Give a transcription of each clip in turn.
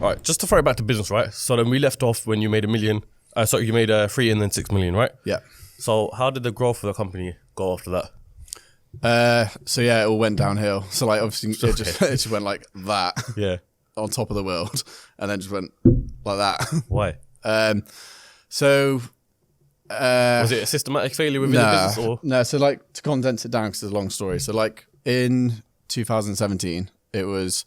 All right, just to throw it back to business, right? So then we left off when you made $1 million. Sorry, you made 3 and then 6 million, right? Yeah. So how did the growth of the company go after that? So yeah, it all went downhill. So like obviously it just went like that. Yeah. On top of the world, and then just went like that. Why? So was it a systematic failure within the business? Or? No, so like to condense it down because it's a long story. So like in 2017, it was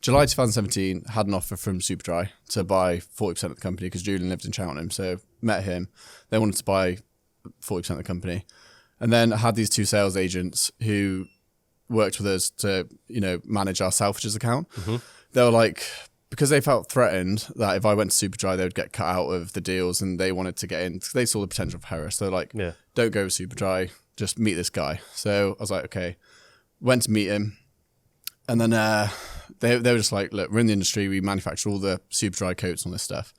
July 2017, had an offer from Superdry to buy 40% of the company because Julian lived in Cheltenham. So met him. They wanted to buy 40% of the company. And then I had these 2 sales agents who worked with us to, manage our Selfridges account. Mm-hmm. They were like, because they felt threatened that if I went to Superdry, they would get cut out of the deals and they wanted to get in because they saw the potential of Hera. So like, don't go with Superdry, just meet this guy. So I was like, okay, went to meet him. And then they were just like, look, we're in the industry. We manufacture all the Superdry coats and all this stuff.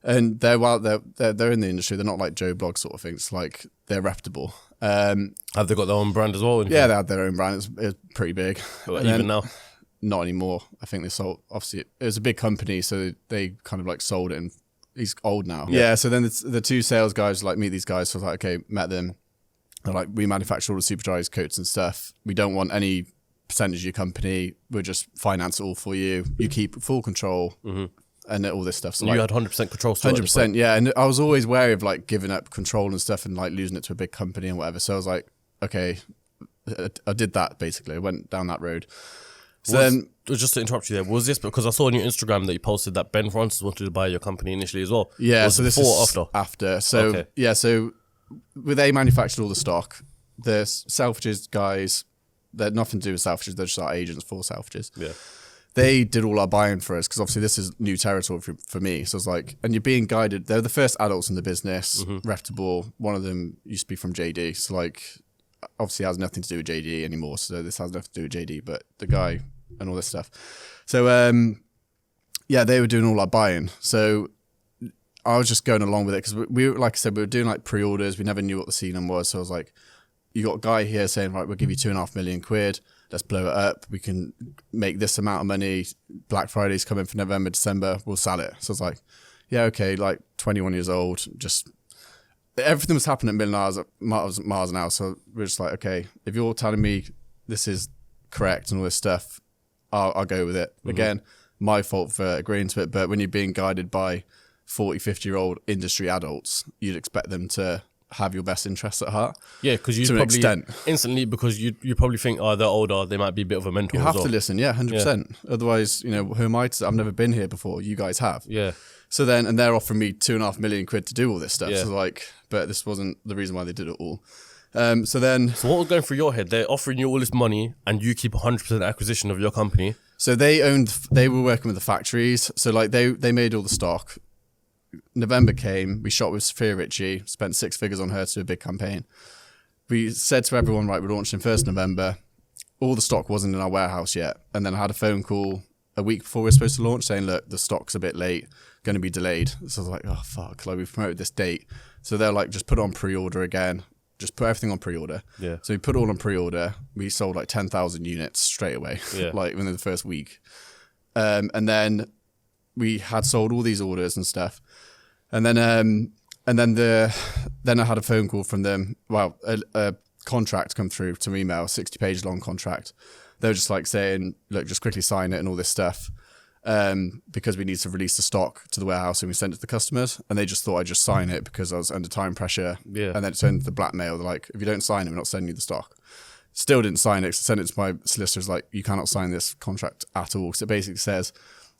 And they're in the industry. They're not like Joe Blogg sort of things. Like they're reputable. Have they got their own brand as well? Yeah, they had their own brand. It was pretty big. Like even now? Not anymore. I think they sold, obviously it was a big company, so they kind of like sold it and he's old now. Yeah, so then the 2 sales guys like meet these guys. So I was like, okay, met them. They're like, we manufacture all the Superdry's coats and stuff. We don't want any percentage of your company. We'll just finance it all for you. You keep full control and all this stuff. So you had 100% control still. 100%, yeah. And I was always wary of like giving up control and stuff and like losing it to a big company and whatever. So I was like, okay, I did that basically. I went down that road. So then, just to interrupt you there, was this because I saw on your Instagram that you posted that Ben Francis wanted to buy your company initially as well? Yeah, was so this before is or after? After. So okay. Yeah, so they manufactured all the stock. The Selfridges guys, they're nothing to do with Selfridges. They're just our agents for Selfridges. Yeah. They did all our buying for us because obviously this is new territory for me. So it's like, and you're being guided. They're the first adults in the business, reputable. One of them used to be from JD. So like, obviously has nothing to do with JD anymore. So this has nothing to do with JD, but the guy and all this stuff. So they were doing all our buying. So I was just going along with it because we were, like I said, we were doing like pre-orders. We never knew what the ceiling was. So I was like, you got a guy here saying, right, we'll give you £2.5 million. Let's blow it up. We can make this amount of money. Black Friday's coming for November, December. We'll sell it. So I was like, yeah, okay, like 21 years old. Just everything was happening at miles an hour. So we're just like, okay, if you're telling me this is correct and all this stuff, I'll go with it. Again, my fault for agreeing to it. But when you're being guided by 40, 50-year-old industry adults, you'd expect them to have your best interests at heart. Yeah, because you probably instantly, because you probably think, oh, they're older, they might be a bit of a mentor. You have to listen, 100%. Otherwise, who am I to? I've never been here before. You guys have. Yeah. So then, and they're offering me £2.5 million to do all this stuff. Yeah. So like, but this wasn't the reason why they did it all. So what was going through your head? They're offering you all this money and you keep 100% acquisition of your company. So they were working with the factories. So like they made all the stock. November came, we shot with Sophia Richie, spent 6 figures on her to do a big campaign. We said to everyone, right, we're launching 1st November. All the stock wasn't in our warehouse yet. And then I had a phone call a week before we were supposed to launch saying, look, the stock's a bit late, going to be delayed. So I was like, oh, fuck, like we've promoted this date. So they're like, just put it on pre-order again. Just put everything on pre-order. Yeah. So we put it all on pre-order. We sold like 10,000 units straight away, like within the first week. And then we had sold all these orders and stuff. And then I had a phone call from them. Well, a contract come through to email, 60-page long contract. They were just like saying, look, just quickly sign it and all this stuff. Because we need to release the stock to the warehouse and we send it to the customers. And they just thought I'd just sign it because I was under time pressure. Yeah. And then it turned into the blackmail. They're like, if you don't sign it, we're not sending you the stock. Still didn't sign it. So sent it to my solicitors like, you cannot sign this contract at all. Because it basically says,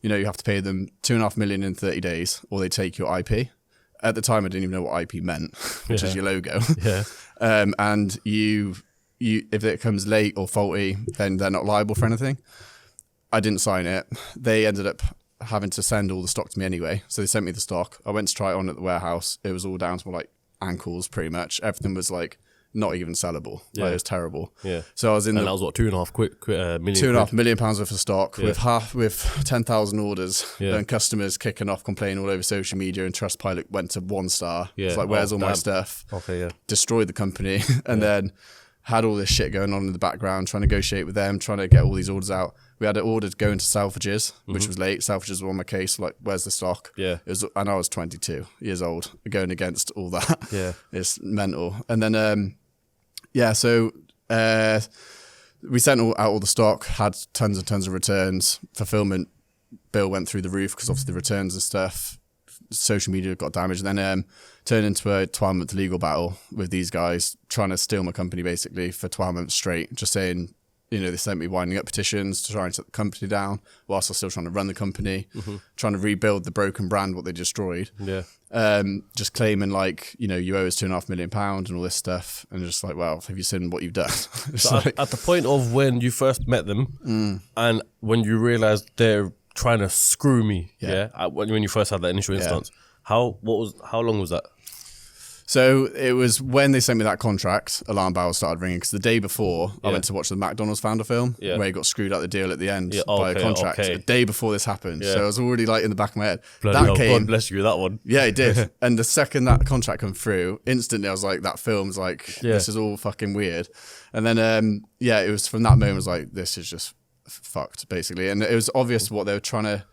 you have to pay them $2.5 million in 30 days or they take your IP. At the time, I didn't even know what IP meant, which is your logo. Yeah. And you, if it comes late or faulty, then they're not liable for anything. I didn't sign it. They ended up having to send all the stock to me anyway. So they sent me the stock. I went to try it on at the warehouse. It was all down to my like ankles pretty much. Everything was like not even sellable. Yeah. Like, it was terrible. Yeah. So I was in that was what, £2.5 million? £2.5 million worth of stock with 10,000 orders and customers kicking off, complaining all over social media, and Trustpilot went to 1 star. Yeah. It's like, where's all my stuff? Okay, yeah. Destroyed the company and then had all this shit going on in the background, trying to negotiate with them, trying to get all these orders out. We had an order to go into Selfridges, which was late. Selfridges were on my case, like, where's the stock? Yeah. And I was 22 years old, going against all that. Yeah. It's mental. And then, so we sent out all the stock, had tons and tons of returns. Fulfillment bill went through the roof because obviously the returns and stuff. Social media got damaged. And then turned into a 12-month legal battle with these guys, trying to steal my company basically for 12 months straight, just saying, they sent me winding up petitions to try and shut the company down whilst I was still trying to run the company, trying to rebuild the broken brand, what they destroyed. Yeah. Just claiming like, you owe us £2.5 million and all this stuff. And just like, well, have you seen what you've done? So at the point of when you first met them and when you realized they're trying to screw me, when you first had that initial instance, how long was that? So it was when they sent me that contract, alarm bells started ringing, because the day before I went to watch the McDonald's founder film where he got screwed out the deal at the end by a contract. The day before this happened. So I was already like in the back of my head. God bless you, that one. Yeah, it did. And the second that contract come through, instantly I was like, that film's like, this is all fucking weird. And then, it was from that moment, I was like, this is just fucked, basically. And it was obvious what they were trying to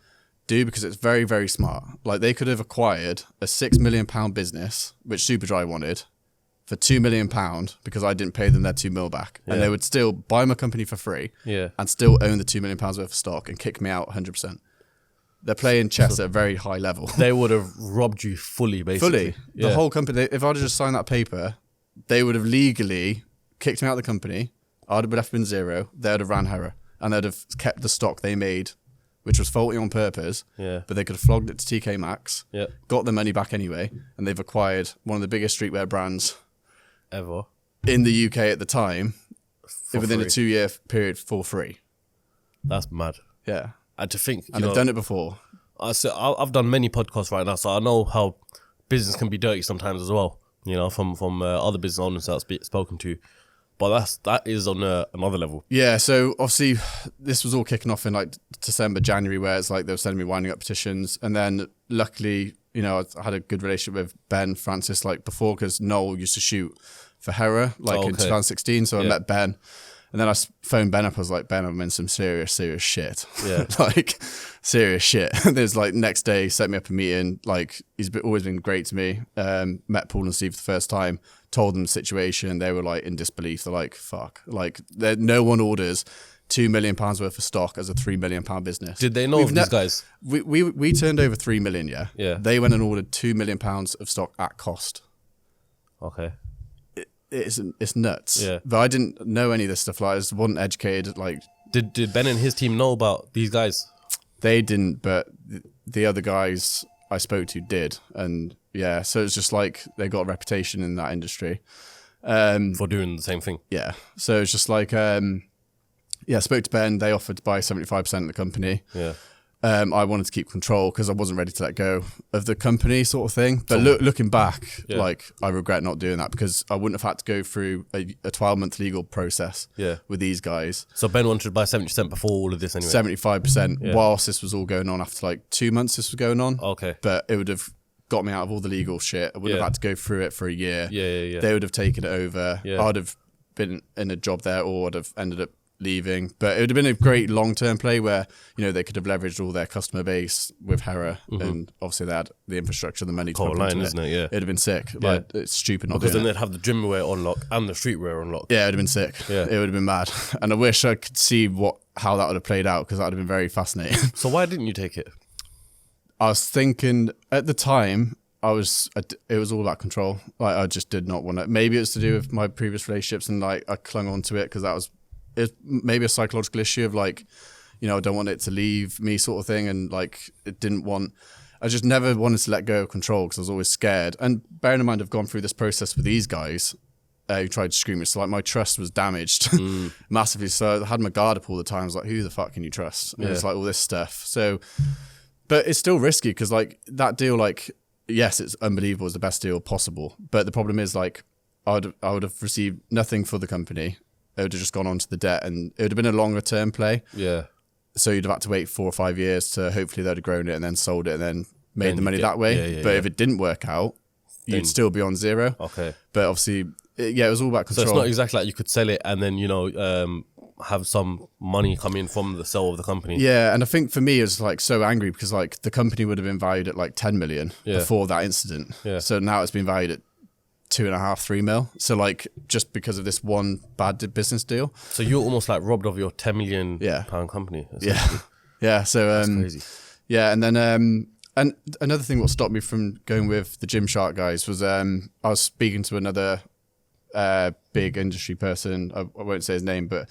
do, because it's very, very smart. Like, they could have acquired a £6 million business, which Superdry wanted, for £2 million because I didn't pay them their £2 million back. And they would still buy my company for free and still own the £2 million worth of stock and kick me out 100%. They're playing chess at a very high level. They would have robbed you fully, basically. The whole company. If I'd have just signed that paper, they would have legally kicked me out of the company. I'd have left been zero. They would have ran Hera. And they'd have kept the stock they made, which was faulty on purpose, but they could have flogged it to TK Maxx, got the money back anyway, and they've acquired one of the biggest streetwear brands ever in the UK at the time, within a 2-year period for free. That's mad. Yeah. And to think, and they've done it before. I've done many podcasts right now, so I know how business can be dirty sometimes as well, from other business owners that I've spoken to. But that is on another level. Yeah, so obviously this was all kicking off in like December, January, where it's like they were sending me winding up petitions. And then luckily, I had a good relationship with Ben Francis like before, because Noel used to shoot for Hera in 2016. So I met Ben. And then I phoned Ben up. I was like, Ben, I'm in some serious shit. Yeah. Like, serious shit. There's like next day, set me up a meeting. Like, he's always been great to me. Met Paul and Steve for the first time. Told them the situation. They were like in disbelief. They're like, fuck. Like, no one orders £2 million worth of stock as a £3 million business. Did they know of these guys? We turned over £3 million, yeah. They went and ordered £2 million of stock at cost. Okay. It's nuts. Yeah. But I didn't know any of this stuff. Like, I just wasn't educated. Like, did Ben and his team know about these guys? They didn't, but the other guys I spoke to did. And yeah, so it's just like they got a reputation in that industry. For doing the same thing. Yeah. So it's just like, I spoke to Ben. They offered to buy 75% of the company. Yeah. I wanted to keep control because I wasn't ready to let go of the company, sort of thing. But looking back, I regret not doing that, because I wouldn't have had to go through a 12-month legal process with these guys. So Ben wanted to buy 70% before all of this anyway? 75% whilst this was all going on. After like 2 months this was going on. Okay. But it would have got me out of all the legal shit. I wouldn't have had to go through it for a year. Yeah. They would have taken it over. I'd have been in a job there, or I'd have ended up leaving. But it would have been a great long-term play where, they could have leveraged all their customer base with Hera, and obviously they had the infrastructure, the money to put into isn't it? Yeah. It'd have been sick. Yeah. Like, it's stupid not because doing then they'd have the gym wear on lock and the streetwear on lock. Yeah, it'd have been sick. Yeah. It would have been mad. And I wish I could see how that would have played out, because that would have been very fascinating. So why didn't you take it? I was thinking at the time, it was all about control. Like, I just did not want to. Maybe it's to do with my previous relationships, and like I clung on to it because it's maybe a psychological issue of like, I don't want it to leave me, sort of thing. And like, I just never wanted to let go of control because I was always scared. And bearing in mind, I've gone through this process with these guys who tried to screw me. So like, my trust was damaged massively. So I had my guard up all the time. I was like, who the fuck can you trust? And it's like all this stuff. So, but it's still risky because like that deal, like, yes, it's unbelievable. It's the best deal possible. But the problem is like, I would have received nothing for the company. It would have just gone on to the debt, and it would have been a longer term play. Yeah. So you'd have had to wait 4 or 5 years to hopefully they'd have grown it and then sold it and then made the money that way. But if it didn't work out, you'd still be on zero. Okay. But obviously Yeah, it was all about So control. it's not exactly like you could sell it and then, have some money come in from the sale of the company. Yeah, and I think for me, it was like so angry because like the company would have been valued at like 10 million before that incident. Yeah. So now it's been valued at 2.5, 3 mil. So like just because of this one bad business deal. So you're almost like robbed of your 10 million pound company. Yeah. Yeah. So That's crazy. yeah, and then and another thing what stopped me from going with the Gymshark guys was I was speaking to another big industry person. I won't say his name, but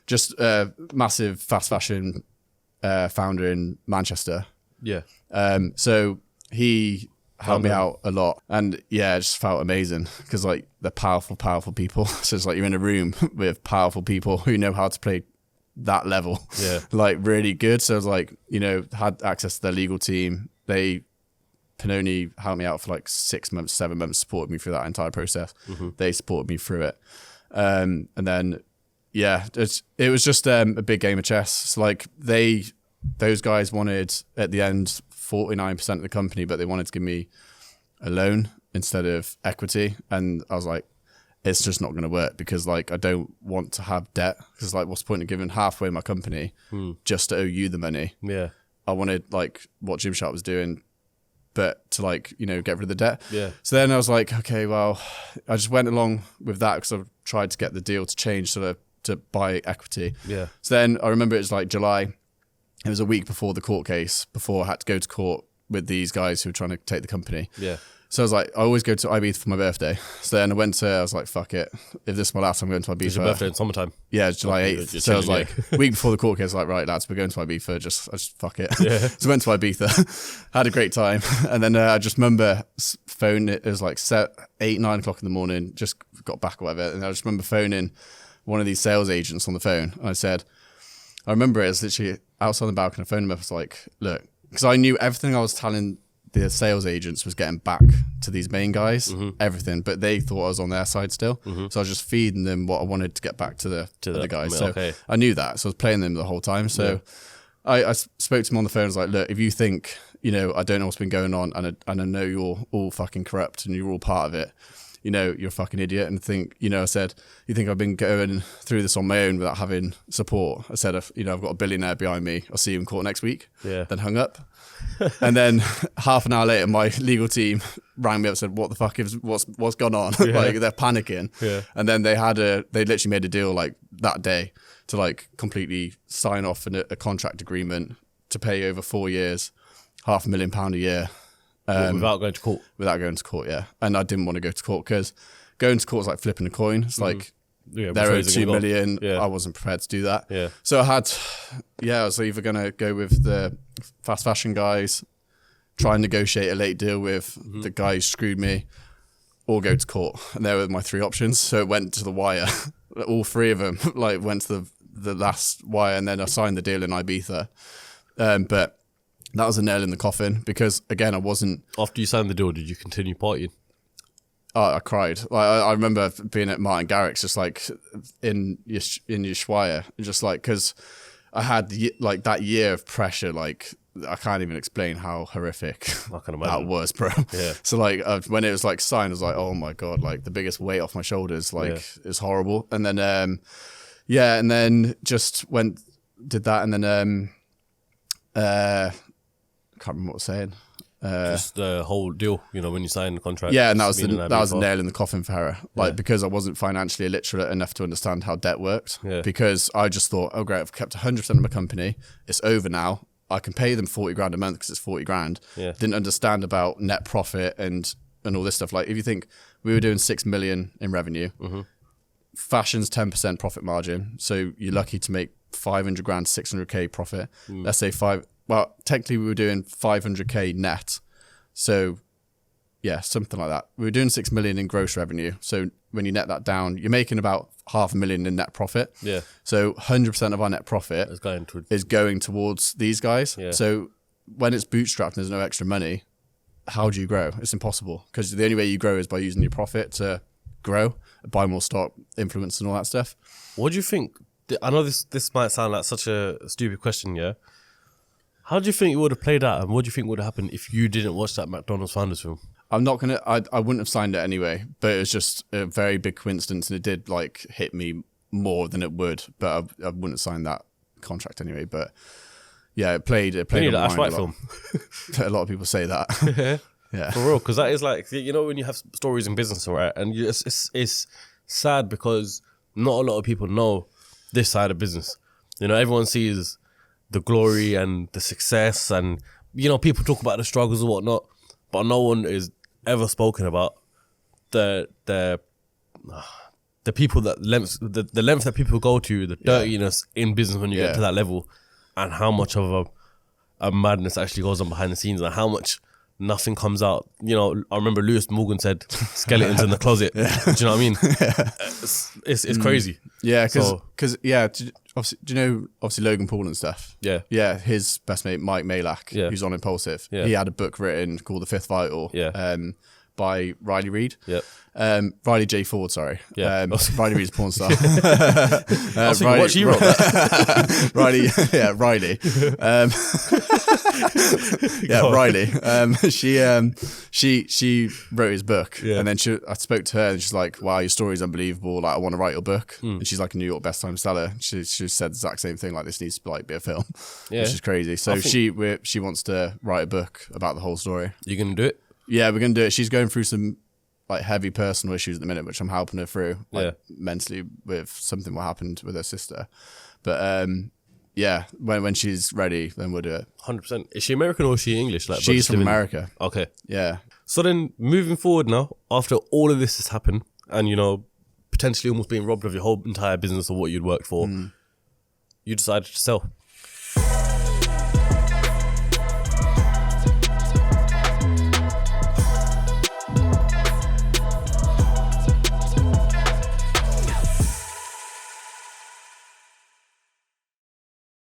just a massive fast fashion founder in Manchester. Yeah. So he helped me out a lot, and yeah, it just felt amazing because like they're powerful people. So it's like you're in a room with powerful people who know how to play that level, like really good. So I was like, had access to their legal team. Panoni helped me out for like 6 months, 7 months, supported me through that entire process. They supported me through it, and then it was just a big game of chess. So like those guys wanted at the end 49% of the company, but they wanted to give me a loan instead of equity, and I was like, it's just not going to work because like I don't want to have debt because like what's the point of giving halfway my company just to owe you the money? Yeah, I wanted like what Gymshark was doing, but to like get rid of the debt. Yeah. So then I was like, okay, well, I just went along with that because I tried to get the deal to change to buy equity. Yeah. So then I remember it was like July. It was a week before the court case, before I had to go to court with these guys who were trying to take the company. Yeah. So I was like, I always go to Ibiza for my birthday. So then I was like, fuck it. If this is my last time, I'm going to Ibiza. It's your birthday in summertime. Yeah, it's July 8th. So I was like, week before the court case, like, right, lads, we're going to Ibiza. Just fuck it. Yeah. So I went to Ibiza, had a great time. And then I just remember phone. It was like 8, 9 o'clock in the morning, just got back or whatever. And I just remember phoning one of these sales agents on the phone. And I remember it was literally outside the balcony. I phoned him up. I was like, look, because I knew everything I was telling the sales agents was getting back to these main guys, everything, but they thought I was on their side still. So I was just feeding them what I wanted to get back to the other guys. So I knew that. So I was playing them the whole time. So I spoke to him on the phone. I was like, look, if you think, I don't know what's been going on and I know you're all fucking corrupt and you're all part of it, you're a fucking idiot. And I said, you think I've been going through this on my own without having support? I said, I've got a billionaire behind me. I'll see you in court next week. Yeah. Then hung up. And then half an hour later, my legal team rang me up and said, what the fuck what's gone on? Like they're panicking. Yeah. And then they literally made a deal like that day to like completely sign off a contract agreement to pay over 4 years, £500,000 a year. Without going to court. Without going to court, yeah. And I didn't want to go to court because going to court is like flipping a coin. It's like they're owed 2 million. Yeah. I wasn't prepared to do that. Yeah. So I was either going to go with the fast fashion guys, try and negotiate a late deal with the guy who screwed me, or go to court. And there were my 3 options. So it went to the wire. All 3 of them like went to the last wire, and then I signed the deal in Ibiza. But that was a nail in the coffin because, again, I wasn't... After you signed the deal, did you continue partying? I cried. I remember being at Martin Garrix, just like in Ushuaia, just like, because I had like that year of pressure, like I can't even explain how horrific that was, bro. Yeah. So like when it was like signed, I was like, oh my God, like the biggest weight off my shoulders, like it's horrible. And then, and then just did that. And then, can't remember what I was saying. Just the whole deal, when you sign the contract. Yeah, and that was a nail in the coffin for Hera. Like because I wasn't financially illiterate enough to understand how debt worked. Yeah. Because I just thought, oh great, I've kept 100% of my company. It's over now. I can pay them 40 grand a month because it's 40 grand. Yeah. Didn't understand about net profit and all this stuff. Like if you think we were doing 6 million in revenue, fashion's 10% profit margin. So you're lucky to make 500 grand, 600k profit. Let's say technically we were doing 500k net. So yeah, something like that. We were doing 6 million in gross revenue. So when you net that down, you're making about 500,000 in net profit. Yeah. So 100% of our net profit is going towards these guys. Yeah. So when it's bootstrapped and there's no extra money, how do you grow? It's impossible because the only way you grow is by using your profit to grow, buy more stock, influence and all that stuff. What do you think? I know this might sound like such a stupid question, yeah? How do you think it would have played out, and what do you think would have happened if you didn't watch that McDonald's Founders film? I'm not gonna. I wouldn't have signed it anyway, but it was just a very big coincidence, and it did like hit me more than it would. But I wouldn't have signed that contract anyway. But yeah, it played. We need an on Ash my White mind film. a lot of people say that. Yeah, for real, because that is like, you know, when you have stories in business, right, and it's sad because not a lot of people know this side of business. You know, everyone sees the glory and the success, and you know, people talk about the struggles and whatnot, but no one is ever spoken about the people that the length that people go to, the dirtiness in business when you get to that level, and how much of a madness actually goes on behind the scenes, and how much nothing comes out. You know, I remember Lewis Morgan said skeletons in the closet. Do you know what I mean? It's crazy. Yeah, because obviously, do you know obviously Logan Paul and stuff? Yeah. His best mate Mike Malak, who's on Impulsive. He had a book written called The Fifth Vital. By Riley Reid. Riley J. Ford, sorry. Riley Reid's porn star. Riley, what she wrote that? Riley. Riley. She wrote his book, and then I spoke to her, and she's like, "Wow, your story's unbelievable. Like, I want to write your book." And she's like a New York best-time seller. She said the exact same thing. Like, this needs to like be a film, which is crazy. So she wants to write a book about the whole story. You gonna do it? Yeah, we're gonna do it. She's going through some like heavy personal issues at the minute, which I'm helping her through, like mentally, with something what happened with her sister. But when she's ready, then we'll do it. 100%. Is she American or is she English? Like, she's from America. Okay. Yeah. So then, moving forward now, after all of this has happened, and you know, potentially almost being robbed of your whole entire business or what you'd worked for, you decided to sell.